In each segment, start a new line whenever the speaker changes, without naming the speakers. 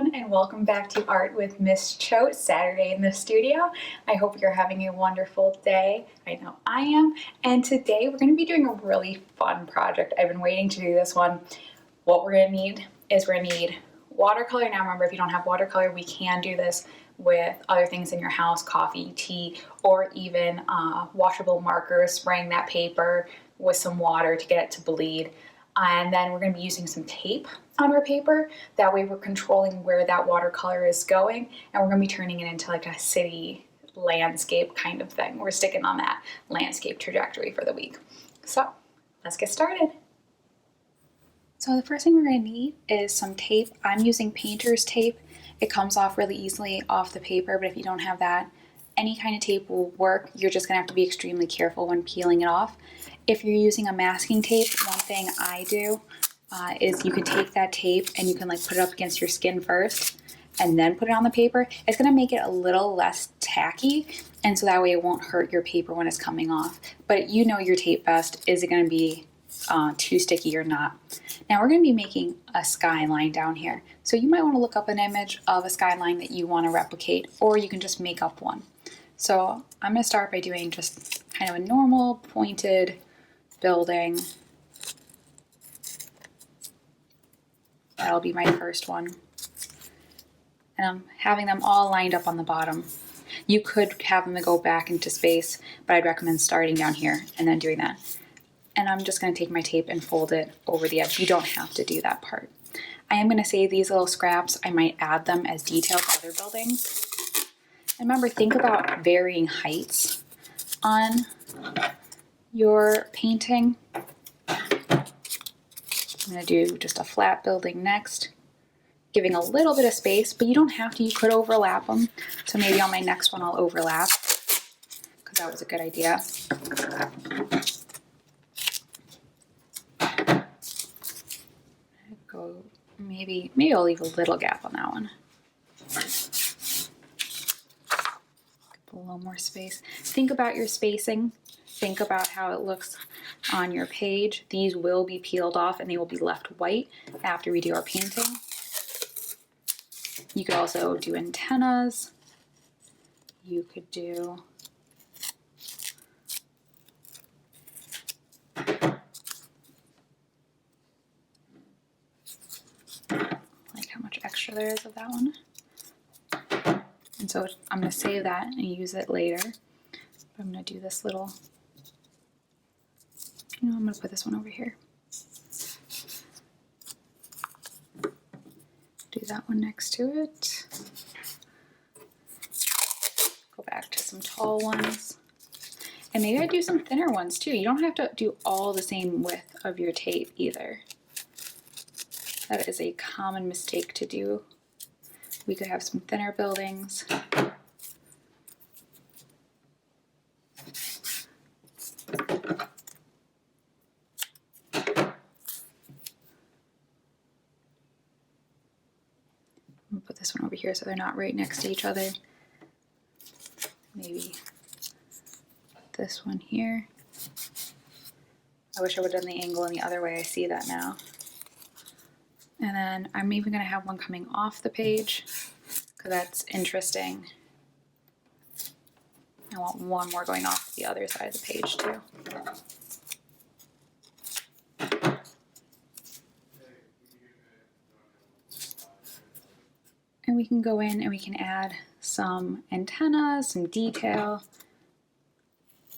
everyone, and welcome back to Art with Miss Choate, Saturday in the studio. I hope you're having a wonderful day. I know I am. And today we're going to be doing a really fun project. I've been waiting to do this one. What we're going to need is we're going to need watercolor. Now remember, if you don't have watercolor, we can do this with other things in your house, coffee, tea, or even washable markers, spraying that paper with some water to get it to bleed. And then we're going to be using some tape on our paper. That way we're controlling where that watercolor is going, and we're going to be turning it into like a city landscape kind of thing. We're sticking on that landscape trajectory for the week. So let's get started. So the first thing we're going to need is some tape. I'm using painter's tape. It comes off really easily off the paper, but if you don't have that, any kind of tape will work. You're just going to have to be extremely careful when peeling it off. If you're using a masking tape, one thing I do is you can take that tape and you can like put it up against your skin first and then put it on the paper. It's going to make it a little less tacky, and so that way it won't hurt your paper when it's coming off. But you know your tape best. Is it going to be too sticky or not? Now we're going to be making a skyline down here. So you might want to look up an image of a skyline that you want to replicate, or you can just make up one. So I'm going to start by doing just kind of a normal pointed building. That'll be my first one. And I'm having them all lined up on the bottom. You could have them go back into space, but I'd recommend starting down here and then doing that. And I'm just going to take my tape and fold it over the edge. You don't have to do that part. I am going to save these little scraps. I might add them as detail to other buildings. And remember, think about varying heights on your painting. I'm going to do just a flat building next, giving a little bit of space, but you don't have to. You could overlap them. So maybe on my next one I'll overlap, because that was a good idea. Go, maybe I'll leave a little gap on that one. A little more space. Think about your spacing. Think about how it looks on your page. These will be peeled off and they will be left white after we do our painting. You could also do antennas. You could do like how much extra there is of that one. And so I'm going to save that and use it later. But I'm going to do this little, I'm going to put this one over here. Do that one next to it. Go back to some tall ones. And maybe I do some thinner ones too. You don't have to do all the same width of your tape either. That is a common mistake to do. We could have some thinner buildings. I'm gonna put this one over here so they're not right next to each other. Maybe this one here. I wish I would have done the angle in the other way. I see that now. And then I'm even going to have one coming off the page, because that's interesting. I want one more going off the other side of the page too. And we can go in and we can add some antennas, some detail.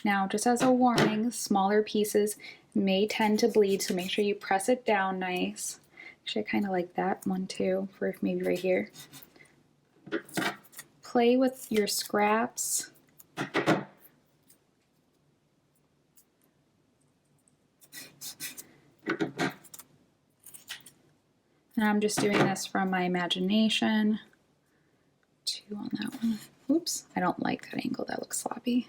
Now, just as a warning, smaller pieces may tend to bleed, so make sure you press it down nice. Actually, I kind of like that one too, for maybe right here. Play with your scraps. And I'm just doing this from my imagination. 2 on that one. Oops, I don't like that angle. That looks sloppy.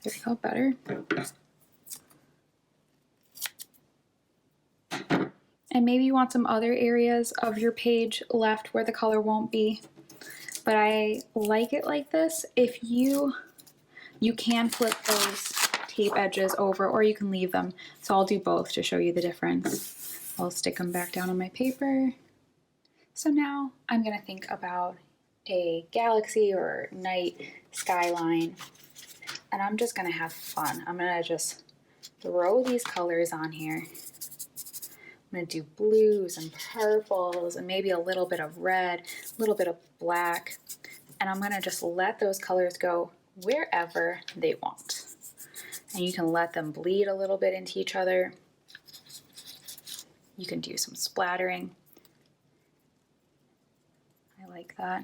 There we go, better. And maybe you want some other areas of your page left where the color won't be. But I like it like this. If you can flip those tape edges over, or you can leave them. So I'll do both to show you the difference. I'll stick them back down on my paper. So now I'm gonna think about a galaxy or night skyline, and I'm just gonna have fun. I'm gonna just throw these colors on here. I'm gonna do blues and purples and maybe a little bit of red, a little bit of black, and I'm gonna just let those colors go wherever they want. And you can let them bleed a little bit into each other. You can do some splattering. I like that.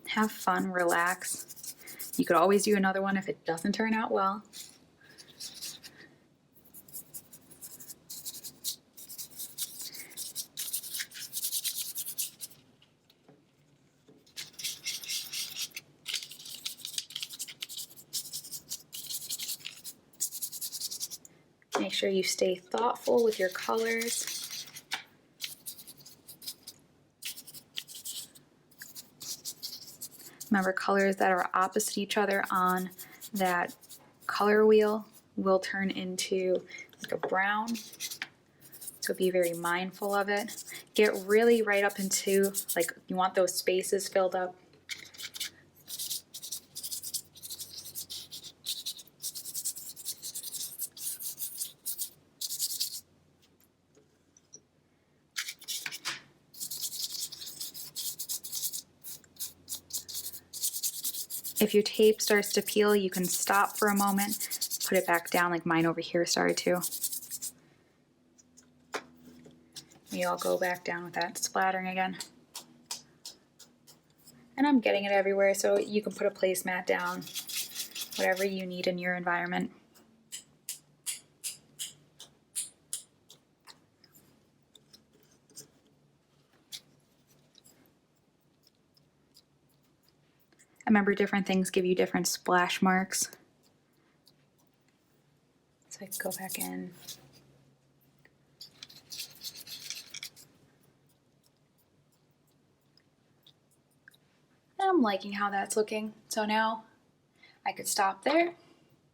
Have fun, relax. You could always do another one if it doesn't turn out well. Make sure you stay thoughtful with your colors. Remember, colors that are opposite each other on that color wheel will turn into like a brown. So be very mindful of it. Get really right up into, like, you want those spaces filled up. If your tape starts to peel, you can stop for a moment, put it back down like mine over here started to. Maybe I'll go back down with that splattering again. And I'm getting it everywhere, so you can put a placemat down, whatever you need in your environment. Remember, different things give you different splash marks. So I can go back in. And I'm liking how that's looking. So now I could stop there,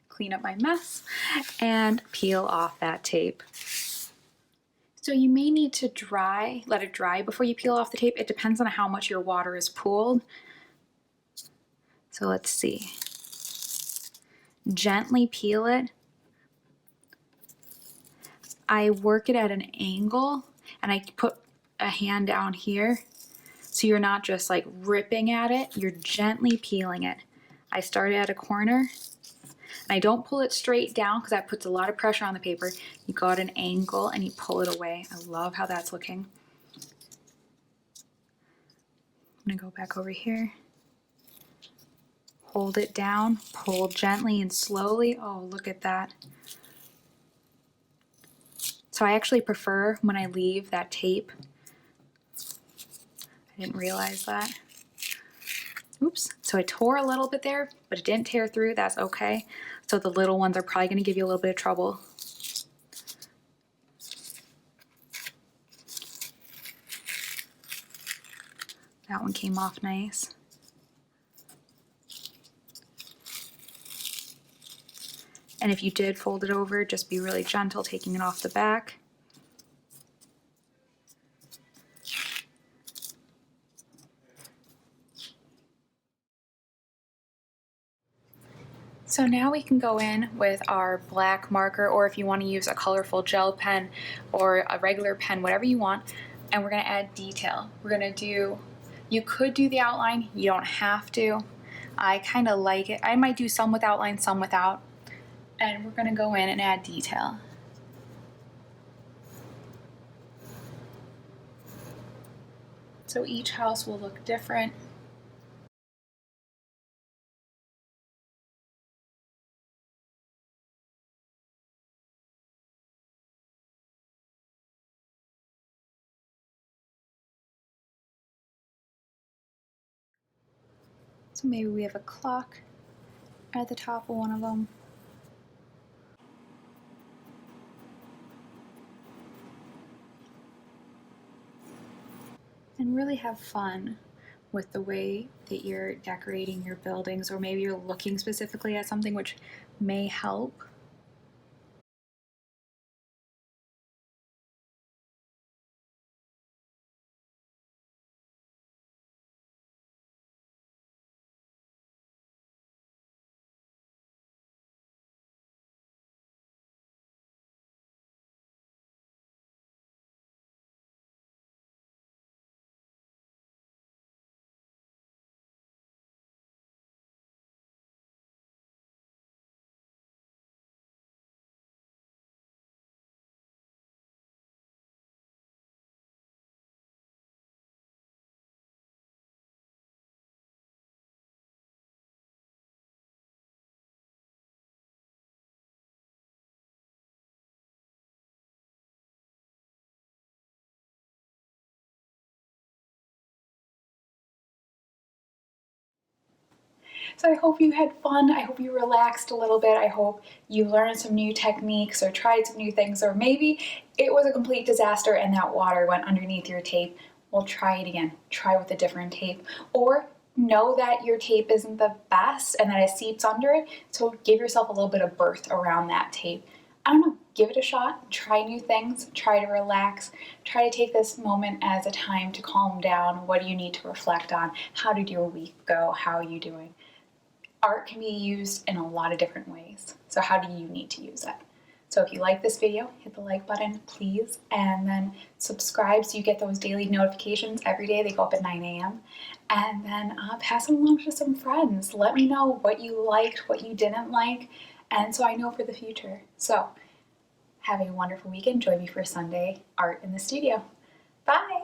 clean up my mess, and peel off that tape. So you may need to let it dry before you peel off the tape. It depends on how much your water is pooled. So let's see. Gently peel it. I work it at an angle and I put a hand down here. So you're not just like ripping at it, you're gently peeling it. I start at a corner and I don't pull it straight down because that puts a lot of pressure on the paper. You go at an angle and you pull it away. I love how that's looking. I'm gonna go back over here. Hold it down, pull gently and slowly. Oh, look at that. So I actually prefer when I leave that tape. I didn't realize that. Oops, so I tore a little bit there, but it didn't tear through, that's okay. So the little ones are probably gonna give you a little bit of trouble. That one came off nice. And if you did fold it over, just be really gentle taking it off the back. So now we can go in with our black marker, or if you want to use a colorful gel pen or a regular pen, whatever you want, and we're going to add detail. We're going to do, you could do the outline, you don't have to. I kind of like it. I might do some with outline, some without. And we're going to go in and add detail. So each house will look different. So maybe we have a clock at the top of one of them. And really have fun with the way that you're decorating your buildings, or maybe you're looking specifically at something which may help. So I hope you had fun. I hope you relaxed a little bit. I hope you learned some new techniques or tried some new things, or maybe it was a complete disaster and that water went underneath your tape. Well, try it again. Try with a different tape. Or know that your tape isn't the best and that it seeps under it, so give yourself a little bit of berth around that tape. I don't know, give it a shot, try new things, try to relax, try to take this moment as a time to calm down. What do you need to reflect on? How did your week go? How are you doing? Art can be used in a lot of different ways. So how do you need to use it? So if you like this video, hit the like button, please, and then subscribe so you get those daily notifications every day. They go up at 9 a.m. And then pass it along to some friends. Let me know what you liked, what you didn't like, and so I know for the future. So have a wonderful weekend. Join me for Sunday Art in the Studio. Bye!